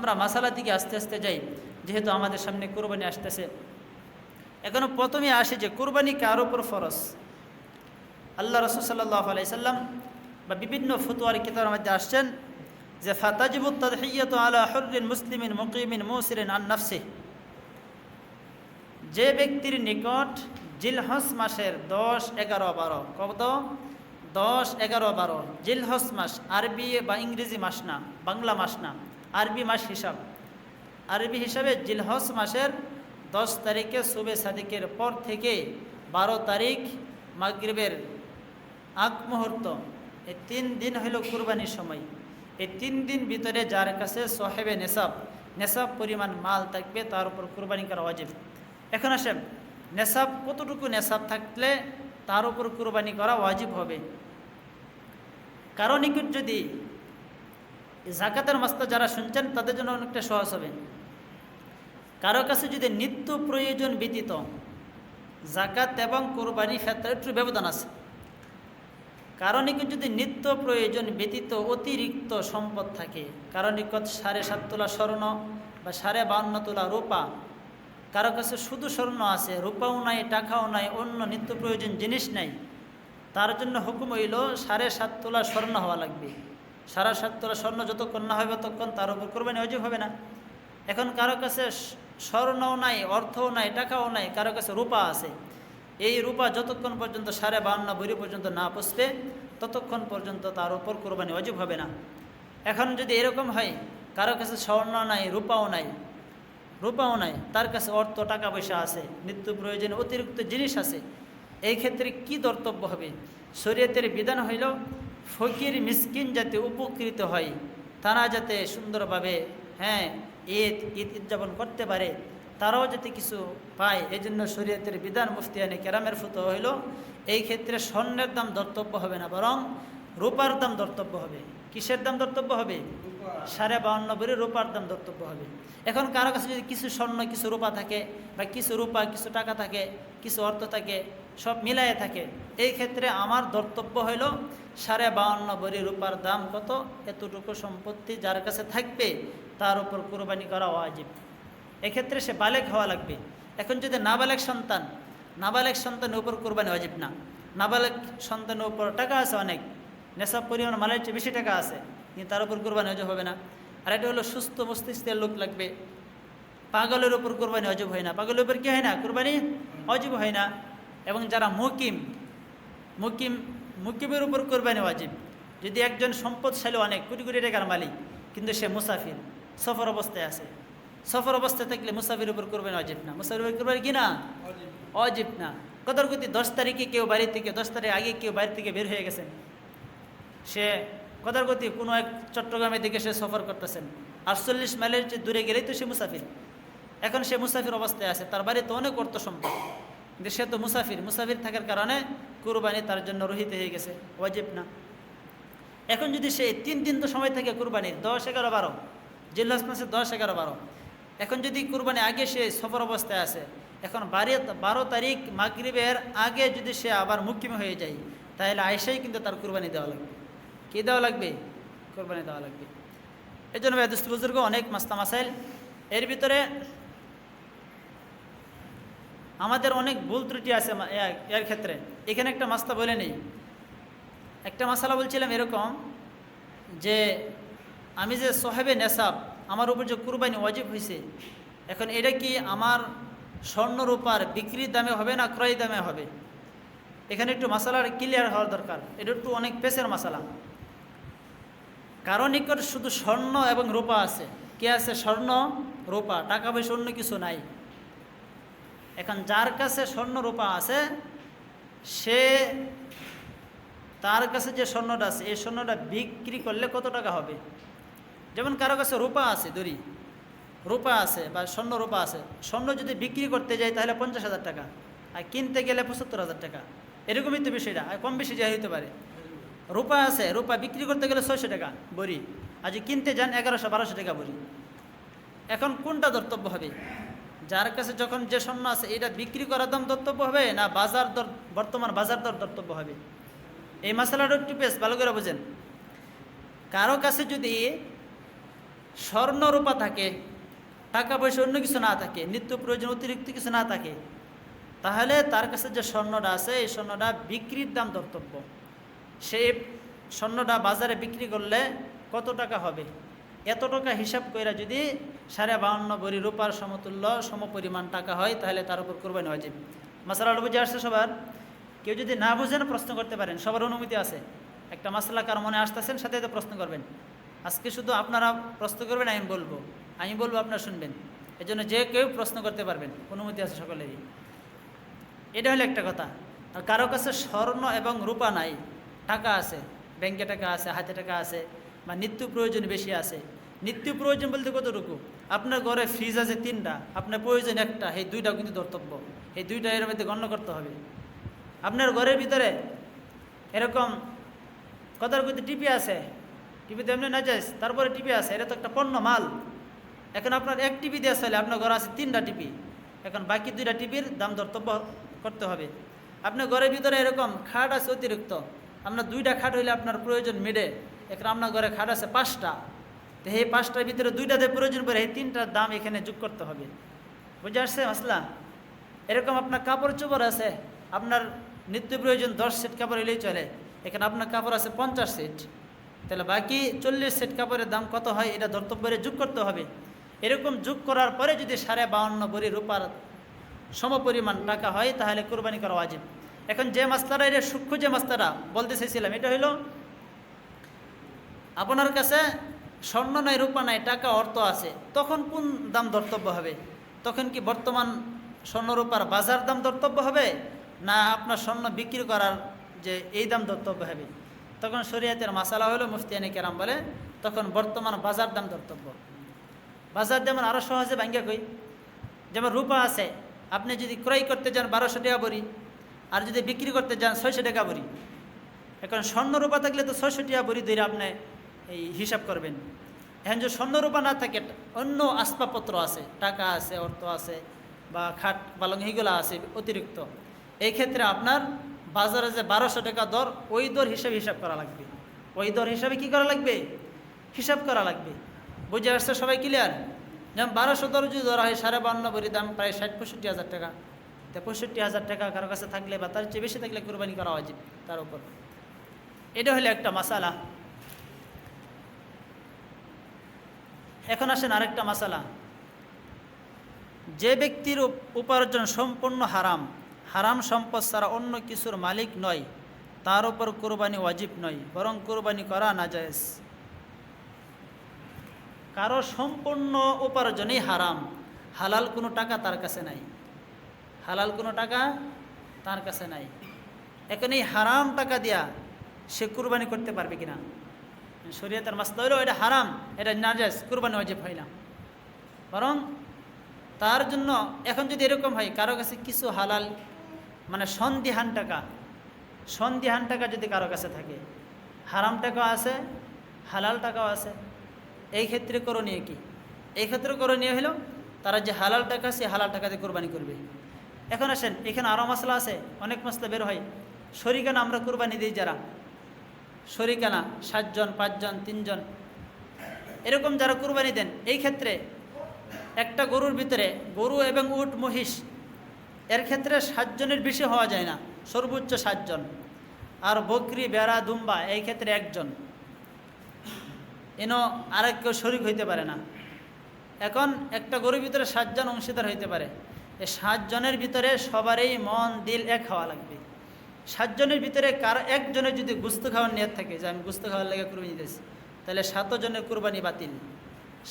আমরা মাসালা দিকে আস্তে আস্তে যাই, যেহেতু আমাদের সামনে কুরবানি আসতেছে। এখনো প্রথমে আসে যে কুরবানি কার উপর ফরজ। আল্লাহ রাসূল সাল্লাল্লাহু আলাইহি সাল্লাম বা বিভিন্ন ফতোয়ার কিতাবের মধ্যে আসছেন যে ফাতাজিবুত তাদহিয়াতু আলা হুররিন মুসলিমিন মুকিমিন মুসিরিন আন নাফসিহি, যে ব্যক্তির নিকট জিলহজ মাসের 10, 11, 12, কত 10, 11, 12 জিলহজ মাস, আরবি বা ইংরেজি মাস না, বাংলা মাস না, আরবি মাস হিসাব। আরবি হিসাবে জিলহজ মাসের 10 তারিখে শুবে সাদিকের পর থেকে 12 তারিখ মাগরিবের আগ মুহূর্ত, এই 3 দিন হইল কুরবানির সময়। এই 3 দিন ভিতরে যার কাছে সাহেবে নেসাব পরিমাণ মাল থাকবে তার উপর কুরবানি করা ওয়াজিব। এখন আসেন, নেসাব কতটুকু নেসাব থাকলে তার উপর কুরবানি করা ওয়াজিব হবে। কারণ নিকট যদি যাকাতের মাসলা যারা শুনছেন তাদের জন্য অনেকটা সহজ হবে। কারো কাছে যদি নিত্য প্রয়োজন ব্যতীত যাকাত এবং কুরবানি ক্ষেত্রে একটু ব্যবধান আছে। কারণ নিকট যদি নিত্য প্রয়োজন ব্যতীত অতিরিক্ত সম্পদ থাকে, কারণ নিকট 7.5 তোলা স্বর্ণ বা 52.5 তোলা রূপা, কারো কাছে শুধু স্বর্ণ আছে, রূপাও নাই, টাকাও নাই, অন্য নিত্য প্রয়োজন জিনিস নাই, তার জন্য হুকুম হইল 7.5 তোলা স্বর্ণ হওয়া লাগবে। 7.5 তোলা স্বর্ণ যতক্ষণ না হবে ততক্ষণ তার উপর কুরবানি ওয়াজিব হবে না। এখন কারো কাছে স্বর্ণও নাই, অর্থও নাই, টাকাও নাই, কারো কাছে রূপা আছে, এই রূপা যতক্ষণ পর্যন্ত 52.5 ভরি পর্যন্ত না পৌঁছবে ততক্ষণ পর্যন্ত তার উপর কুরবানি ওয়াজিব হবে না। এখন যদি এরকম হয় কারো কাছে স্বর্ণ নাই, রূপাও নাই, তার কাছে অর্থ টাকা পয়সা আছে, নিত্য প্রয়োজনে অতিরিক্ত জিনিস আছে, এই ক্ষেত্রে কি কর্তব্য হবে? শরীয়তের বিধান হইল ফকির মিসকিন যাতে উপকৃত হয়, তারা যাতে সুন্দরভাবে ঈদ উদযাপন করতে পারে, তারাও যাতে কিছু পায়, এই জন্য শরীয়তের বিধান মুফতিয়ানে কেরামের ফতোয়া হইল এই ক্ষেত্রে স্বর্ণের দাম ধর্তব্য হবে না, বরং রূপার দাম ধর্তব্য হবে। কিসের দাম ধর্তব্য হবে? 52.5 ভরি রূপার দাম ধর্তব্য হবে। এখন কারো কাছে যদি কিছু স্বর্ণ, কিছু রূপা থাকে, বা কিছু রূপা, কিছু টাকা থাকে, কিছু অর্থ থাকে, সব মিলায়ে থাকে, এই ক্ষেত্রে আমার ধর্তব্য হইল 52.5 ভরি রূপার দাম কত, এতটুকু সম্পত্তি যার কাছে থাকবে তার উপর কুরবানি করা ওয়াজিব। এক্ষেত্রে সে বালেগ হওয়া লাগবে। এখন যদি নাবালেগ সন্তানের উপর কুরবানি ওয়াজিব না। নাবালেগ সন্তানের উপর টাকা আছে অনেক, নেশাব পরিমাণ মালের চেয়ে বেশি টাকা আছে, কিন্তু তার উপর কুরবানি ওয়াজিব হবে না। আর এটা হলো সুস্থ মস্তিষ্কের লোক লাগবে। পাগলের উপর কুরবানি ওয়াজিব হয় না। পাগলের উপর কি হয় না? কুরবানি ওয়াজিব হয় না। এবং যারা মুকিমের উপর কুরবানি ওয়াজিব। যদি একজন সম্পদশালী অনেক কোটি কোটি টাকার মালিক, কিন্তু সে মুসাফির, সফর অবস্থায় আছে, সফর অবস্থায় থাকলে মুসাফির উপর কুরবানি ওয়াজিব না। মুসাফির উপর কুরবানি কি না? ওয়াজিব না। কদর গতি 10 তারিখে কেউ বাড়ি থেকে, 10 তারিখ আগে কেউ বাড়ি থেকে বের হয়ে গেছেন, সে কদর গতি কোনো এক চট্টগ্রামের দিকে সে সফর করতেছেন, 48 মাইলের যে দূরে গেলেই তো সে মুসাফির। এখন সে মুসাফির অবস্থায় আছে, তার বাড়িতে অনেক অর্থ সম্পদ, কিন্তু সে তো মুসাফির থাকার কারণে কুরবানি তার জন্য রহিত হয়ে গেছে, ওয়াজিব না। এখন যদি সে 3 দিন তো সময় থাকে কুরবানির, 10, 11, 12 জিলহজ মাসে 10, 11, 12, এখন যদি কুরবানি আগে সে সফর অবস্থায় আছে, এখন 12 তারিখ মাগরিবের আগে যদি সে আবার মুকিম হয়ে যায়, তাহলে আয়েশাই কিন্তু তার কুরবানি দেওয়া লাগবে। কী দেওয়া লাগবে? কুরবানি দেওয়া লাগবে। এই জন্য দোস্ত বুজুর্গ অনেক মাসলা মাসাইল, এর ভিতরে আমাদের অনেক ভুল ত্রুটি আছে এর ক্ষেত্রে। এখানে একটা মাসলা বলে নেই। একটা মাসালা বলছিলাম এরকম যে আমি যে সাহেবে নেসাব, আমার উপর যে কুরবানি ওয়াজিব হয়েছে, এখন এটা কি আমার স্বর্ণ রূপার বিক্রির দামে হবে না ক্রয় দামে হবে? এখানে একটু মাসালার ক্লিয়ার হওয়ার দরকার। এটা একটু অনেক পেশের মাসালা। কারণ নিকট শুধু স্বর্ণ এবং রূপা আছে। কে আছে? স্বর্ণ, রূপা, টাকা পয়সা অন্য কিছু নাই। এখন যার কাছে স্বর্ণ রূপা আছে, সে তার কাছে যে স্বর্ণটা আছে, এই স্বর্ণটা বিক্রি করলে কত টাকা হবে? যেমন কারো কাছে রূপা আছে, রূপা আছে বা স্বর্ণ রূপা আছে, স্বর্ণ যদি বিক্রি করতে যায় তাহলে 50,000 টাকা, আর কিনতে গেলে 75,000 টাকা। এরকমই তো বিষয়টা, আর কম বেশি যাই হতে পারে। রূপা আছে, রূপা বিক্রি করতে গেলে 600 টাকা বড়ি, আর যে কিনতে যান 1100-1200 টাকা বড়ি। এখন কোনটা ধর্তব্য হবে? যার কাছে যখন যে স্বর্ণ আছে এটা বিক্রি করার দাম ধর্তব্য হবে, না বাজার দর, বর্তমান বাজার দর ধর্তব্য হবে? এই মশলাটা একটু বেশ ভালো করে বোঝেন। কারো কাছে যদি স্বর্ণ রূপা থাকে, টাকা পয়সা অন্য কিছু না থাকে, নিত্য প্রয়োজন অতিরিক্ত কিছু না থাকে, তাহলে তার কাছে যে স্বর্ণটা আছে এই স্বর্ণটা বিক্রির দাম ধর্তব্য। সেই স্বর্ণটা বাজারে বিক্রি করলে কত টাকা হবে, এত টাকা হিসাব করে যদি 52.5 ভরি রূপার সমতুল্য সমপরিমাণ টাকা হয় তাহলে তার উপর কোরবানি ওয়াজিব। মাসালা বুঝে আসছে সবার? কেউ যদি না বুঝেন প্রশ্ন করতে পারেন, সবার অনুমতি আছে। একটা মাসলা কার মনে আসতেছেন সাথে সাথে প্রশ্ন করবেন। আজকে শুধু আপনারা প্রশ্ন করবেন, আমি বলবো আপনারা শুনবেন। এই জন্য যে কেউ প্রশ্ন করতে পারবেন, অনুমতি আছে সকলেরই। এটা হলো একটা কথা। আর কারো কাছে স্বর্ণ এবং রূপা নাই, টাকা আছে, ব্যাংকে টাকা আছে, হাতে টাকা আছে, বা নিত্য প্রয়োজন বেশি আছে। নিত্য প্রয়োজন বলতে কতটুকু? আপনার ঘরে ফ্রিজ আছে 3টা, আপনার প্রয়োজন একটা, এই 2টা কিন্তু ধর্তব্য, এই 2টা এর মধ্যে গণ্য করতে হবে। আপনার ঘরের ভিতরে এরকম কথার কিন্তু টিভি আছে, টিভিতে এমনি না যাইস, তারপরে টিভি আছে, এটা তো একটা পণ্য মাল। এখন আপনার এক টিভি দিয়ে আসলে আপনার ঘরে আছে 3টা টিভি, এখন বাকি 2টা টিভির দাম ধর্তব্য করতে হবে। আপনার ঘরের ভিতরে এরকম খাট আছে অতিরিক্ত, আপনার 2টা খাট হইলে আপনার প্রয়োজন মেডে, এখন আপনার ঘরে খাট আছে 5টা, তো এই 5টার ভিতরে 2টাতে প্রয়োজন পড়ে, এই 3টার দাম এখানে যোগ করতে হবে। বুঝে আসছে মাসলা? এরকম আপনার কাপড় চোপড় আছে, আপনার নিত্য প্রয়োজন 10 সেট কাপড় হলেই চলে, এখানে আপনার কাপড় আছে 50 সেট, তাহলে বাকি 40 সেট কাপড়ের দাম কত হয় এটা ধর্তব্যরে যোগ করতে হবে। এরকম যোগ করার পরে যদি 52.5 ভরি রূপার সমপরিমাণ টাকা হয় তাহলে কোরবানি করা ওয়াজিব। এখন যে মাসলাটা, এটা সূক্ষ্ম যে মাসলাটা বলতে চাইছিলাম, এটা হলো আপনার কাছে স্বর্ণ নাই, রূপা নাই, টাকা অর্থ আছে, তখন কোন দাম ধর্তব্য হবে? তখন কি বর্তমান স্বর্ণ রূপার বাজার দাম ধর্তব্য হবে, না আপনার স্বর্ণ বিক্রি করার যে এই দাম ধর্তব্য হবে? তখন শরীয়তের মাসালা হলো, মুফতিয়ানে কেরাম বলে, তখন বর্তমান বাজার দাম ধর্তব্য। বাজার যেমন আরও সহজে ভাঙ্গা কই, যেমন রূপা আছে, আপনি যদি ক্রয় করতে যান 1200 টাকা ভরি, আর যদি বিক্রি করতে যান 600 টাকা ভরি। এখন স্বর্ণ রূপা থাকলে তো 600 টাকা ভরি ধরে আপনি এই হিসাব করবেন। এখন যে স্বর্ণ রূপা না থাকে, অন্য আসবাবপত্র আছে, টাকা আছে, অর্থ আছে, বা খাট পালং এইগুলো আছে অতিরিক্ত, এই ক্ষেত্রে আপনার বাজারে যে 1200 টাকা দর, ওই দর হিসাবে হিসাব করা লাগবে। ওই দর হিসাবে কি করা লাগবে? হিসাব করা লাগবে। বুঝে আসছে সবাই? ক্লিয়ার? যেমন 1200 দর যদি ধরা হয়, 52.5 ভরি দাম প্রায় 60-65 হাজার টাকা, তো 65 হাজার টাকা কারো কাছে থাকলে বা তার চেয়ে বেশি থাকলে কোরবানি করা উচিত তার উপর। এটা হলো একটা মাসালা। এখন আসেন আরেকটা মাসালা। যে ব্যক্তির উপার্জন সম্পূর্ণ হারাম, হারাম সম্পদ ছাড়া অন্য কিছুর মালিক নয়, তার উপর কোরবানি ওয়াজিব নয়, বরং কোরবানি করা নাজায়েজ। কারো সম্পূর্ণ উপার্জনই হারাম, হালাল কোনো টাকা তার কাছে নাই, হালাল কোনো টাকা তার কাছে নাই। এখন এই হারাম টাকা দিয়া সে কুরবানি করতে পারবে কিনা? শরীয়তের মাসলা হলো এটা হারাম, এটা নাজায়েজ, কুরবানি ওয়াজিব হয় না। বরং তার জন্য এখন যদি এরকম হয়, কারো কাছে কিছু হালাল মানে সন্দিহান টাকা যদি কারো কাছে থাকে, হারাম টাকাও আছে, হালাল টাকাও আছে, এই ক্ষেত্রে করণীয় কি? এই ক্ষেত্রে করণীয় হলো তারা যে হালাল টাকা, সে হালাল টাকাতে কোরবানি করবে। এখন আসেন, এখানে আরও মশলা আছে, অনেক মশলা বের হয়। শরিকানা আমরা কোরবানি দিই, যারা শরিকানা 7 জন, 5 জন, 3 জন, এরকম যারা কোরবানি দেন, এই ক্ষেত্রে একটা গরুর ভিতরে, গরু এবং উট মহিষ, এর ক্ষেত্রে 7 জনের বেশি হওয়া যায় না, সর্বোচ্চ 7 জন। আর বকরি, বেড়া, দুম্বা, এই ক্ষেত্রে 1 জন, এনো আরেক কেউ শরিক হইতে পারে না। এখন একটা গরুর ভিতরে 7 জন অংশীদার হইতে পারে, এই 7 জনের ভিতরে সবারই মন দিল এক হওয়া লাগবে। 7 জনের ভিতরে কারো একজনের যদি গুস্ত খাওয়ার নিয়ত থাকে, যে আমি গুস্ত খাওয়ার লেগে কুরবানি দিতেছি, তাহলে 7 জনের কুরবানি বাতিল।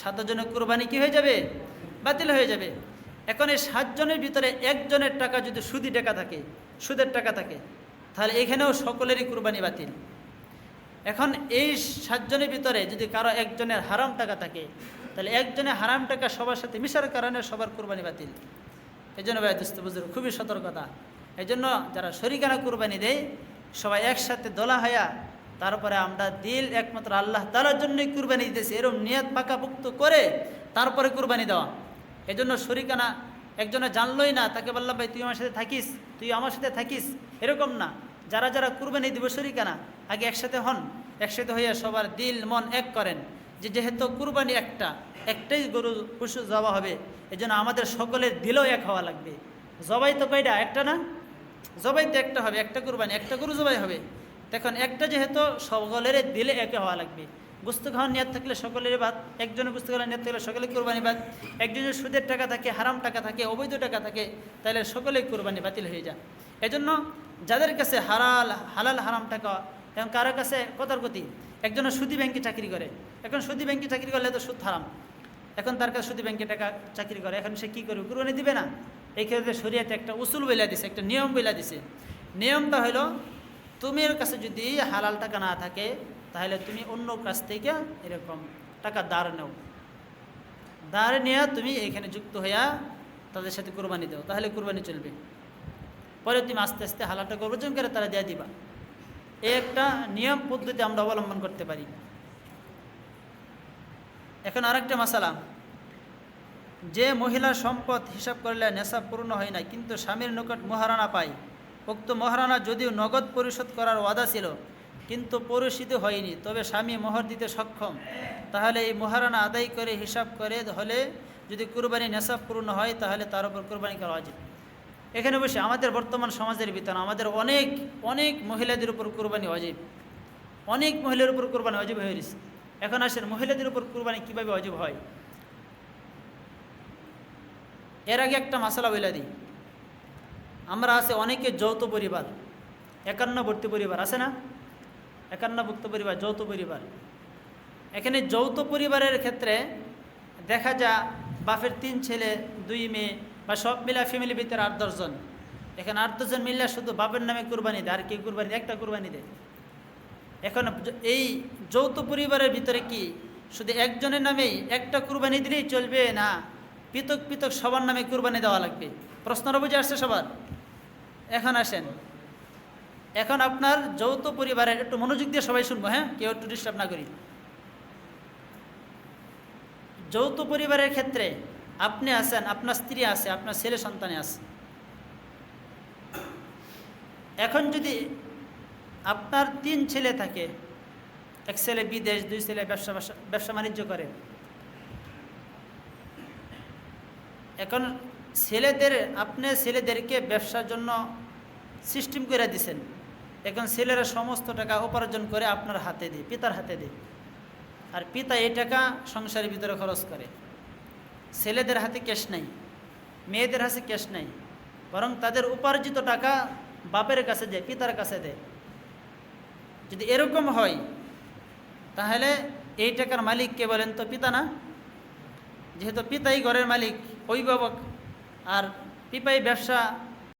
7 জনের কুরবানি কি হয়ে যাবে? বাতিল হয়ে যাবে। এখন এই 7 জনের ভিতরে একজনের টাকা যদি সুদি টাকা থাকে, সুদের টাকা থাকে, তাহলে এখানেও সকলেরই কুরবানি বাতিল। এখন এই 7 জনের ভিতরে যদি কারো একজনের হারাম টাকা থাকে, তাহলে একজনের হারাম টাকা সবার সাথে মিশার কারণে সবার কুরবানি বাতিল। এই জন্য ভাই দোস্ত বুজুর্গ, খুবই সতর্কতা। এই জন্য যারা শরিকানা কুরবানি দেয়, সবাই একসাথে দোলা হইয়া, তারপরে আমরা দিল একমাত্র আল্লাহ তাআলার জন্যই কুরবানি দিতেছি, এরকম নিয়ত পাকাপুক্ত করে তারপরে কুরবানি দেওয়া। এই জন্য শরিকানা একজনে জানলই না, তাকে বললাম ভাই তুই আমার সাথে থাকিস, তুই আমার সাথে থাকিস, এরকম না। যারা যারা কুরবানি দিব শরিকানা, আগে একসাথে হন, একসাথে হইয়া সবার দিল মন এক করেন, যে যেহেতু কুরবানি একটাই গরু পশু জবা হবে, এই জন্য আমাদের সকলের দিলেও এক হওয়া লাগবে। জবাই তো কয়টা? একটা না? জবাই তো একটা হবে, একটা কুরবানি, একটা গরু জবাই হবে। তখন একটা যেহেতু সকলের দিলে একে হওয়া লাগবে। গোস্ত খাওয়ার নিয়ত থাকলে সকলের বাদ, একজনের গোস্ত খাওয়ার নিয়ত থাকলে সকলের কুরবানি বাদ। একজনের সুদের টাকা থাকে, হারাম টাকা থাকে, অবৈধ টাকা থাকে, তাহলে সকলেই কুরবানি বাতিল হয়ে যায়। এজন্য যাদের কাছে হালাল হারাম টাকা, এবং কারো কাছে কতর্কতি, একজনের সুদী ব্যাংকে চাকরি করে, এখন সুদী ব্যাংকে চাকরি করলে তো সুদ হারাম, এখন তার কাছে সুদী ব্যাংকে টাকা চাকরি করে, এখন সে কী করবে? কুরবানি দিবে না। এই ক্ষেত্রে শরীয়তে একটা উসুল বইলা দিছে, একটা নিয়ম বইলা দিছে। নিয়মটা হলো, তোমার কাছে যদি হালাল টাকা না থাকে তাহলে তুমি অন্য কাছ থেকে এরকম টাকা ধার নাও, ধার নিয়ে তুমি এখানে যুক্ত হইয়া তাদের সাথে কুরবানি দাও, তাহলে কুরবানি চলবে। পরে তুমি আস্তে আস্তে হালাল টাকা অর্জন করে তারা দিয়ে দিবা। এই একটা নিয়ম পদ্ধতি আমরা অবলম্বন করতে পারি। এখন আরেকটা মাসালা, যে মহিলার সম্পদ হিসাব করলে নেশাব পূর্ণ হয় না কিন্তু স্বামীর নিকট মহারানা পায়, উক্ত মহারানা যদিও নগদ পরিশোধ করার ওয়াদা ছিল কিন্তু পরিশোধিত হয়নি, তবে স্বামী মোহর দিতে সক্ষম, তাহলে এই মহারানা আদায় করে হিসাব করে হলে যদি কুরবানি নেশাব পূর্ণ হয় তাহলে তার উপর কুরবানি করা উচিত। এখানে বসে আমাদের বর্তমান সমাজের ভিতরে আমাদের অনেক অনেক মহিলাদের উপর কুরবানি ওয়াজিব, অনেক মহিলার উপর কুরবানি ওয়াজিব হয়ে গেছে। এখন আসেন মহিলাদের উপর কুরবানি কীভাবে ওয়াজিব হয়। এর আগে একটা মাসালা বলে দিই, আমরা আছে অনেকে যৌথ পরিবার, একান্নবর্তী পরিবার আছে না, একান্নভুক্ত পরিবার, যৌথ পরিবার। এখানে যৌথ পরিবারের ক্ষেত্রে দেখা যায় বাপের 3 ছেলে 2 মেয়ে বা সব মিলা ফ্যামিলির ভিতরে 8-10 জন, এখানে 8-10 জন মিললে শুধু বাপের নামে কুরবানি দেয়, আর কি কুরবানি দেয়? একটা কুরবানি দেয়। এখন এই যৌথ পরিবারের ভিতরে কি শুধু একজনের নামেই একটা কুরবানি দিলেই চলবে, না পৃথক পৃথক সবার নামে কুরবানি দেওয়া লাগবে? প্রশ্নটা বুঝে আসছে সবার? এখন আসেন, এখন আপনার যৌথ পরিবারের, একটু মনোযোগ দিয়ে সবাই শুনবো, হ্যাঁ, কেউ একটু ডিস্টার্ব না করি। যৌথ পরিবারের ক্ষেত্রে আপনি আছেন, আপনার স্ত্রী আছে, আপনার ছেলে সন্তানে আছে। এখন যদি আপনার 3 ছেলে থাকে, এক ছেলে বিদেশ, 2 ছেলে ব্যবসা বাণিজ্য করে, এখন আপনি ছেলেদেরকে ব্যবসার জন্য সিস্টেম করে দিছেন, এখন ছেলেরা সমস্ত টাকা উপার্জন করে আপনার হাতে দেয়, পিতার হাতে দেয়, আর পিতা এই টাকা সংসারের ভিতরে খরচ করে। ছেলেদের হাতে ক্যাশ নাই, মেয়েদের হাতে ক্যাশ নাই, বরং তাদের উপার্জিত টাকা বাপের কাছে দেয়, পিতার কাছে দেয়। যদি এরকম হয় তাহলে এই টাকার মালিক কে বলেন তো? পিতা না? যেহেতু পিতাই ঘরের মালিক, অভিভাবক, আর পিতাই ব্যবসা